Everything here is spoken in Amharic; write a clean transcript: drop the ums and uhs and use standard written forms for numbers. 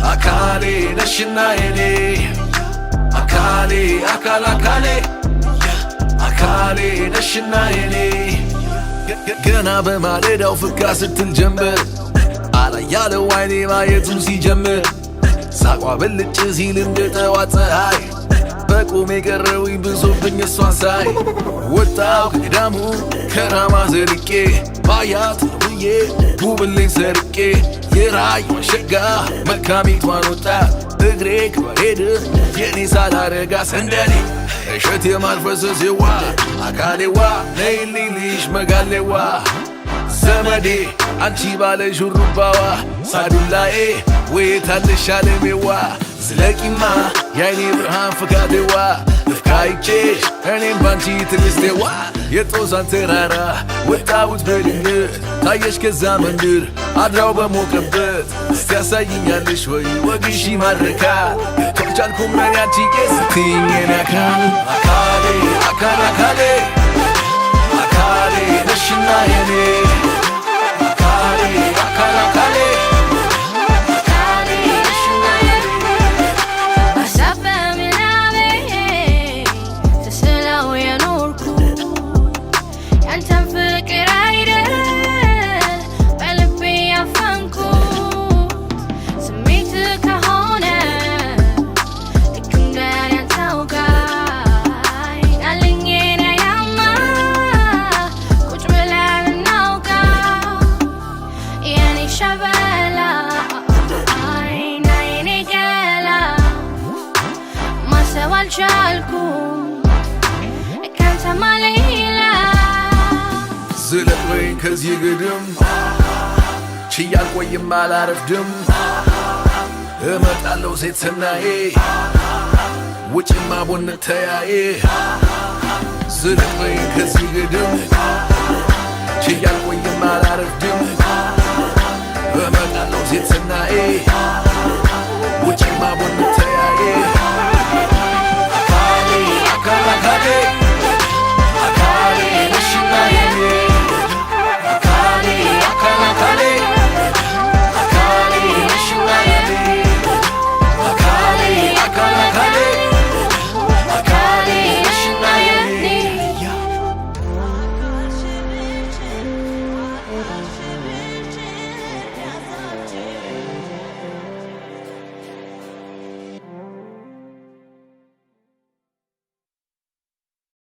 akale nashina ene akale nashina ene gana bemaledau ፍቅር ስትጀምር አላ ያለው አይኔ ማየቱን ሲጀምር ሳቋ ብልጭ ሲል እንደ ጠዋት ፀሐይ በቁሜ ቀረውኝ ብሶብኝ እሷን ሳይ ወጣው ከገዳሙ ከራማ ዘልቄ ባያት ብዬ ጉብልኝ ሰርቄ የራዩን ሸጋ መልካሚቷን ወጣት እግሬ ከሄድ የኔ ሳላረጋ ሰንደሌ እሸት የማልፈሰሴዋ አካሌዋ ነይልኝ ልሽ መጋሌዋ ዘመዴ አንቺ ባለ ሹሩባዋ ሳዱላዬ ወየታለሽ አለሜዋ ዝለቂማ የአይኔ ብርሃን ፍካቴዋ ልፍካይቼሽ እኔም ባንቺ ትልስቴዋ የጦሳን ተራራ ወጣሁት በድንገት ታየሽ ከዛ መንደር አድራው በሞቀበት እስቲ ያሳይኛለሽ ወይ ወግሽ ይማርካል ከቻልኩም ነን ያንቺ ስትይኝ የኔ አካሌ ነሽና የኔ ዝለቅበኝ ከዚህ ግድም ችያልቆይም አላረፍድም እመጣለሁ ሴት ሰናዬ ውጭማ ቦነት ተያዬ ዝለቅበኝ ከዚህ ግድም ችያልቆይም አላረፍድም እመጣለሁ ሴት ሰናዬ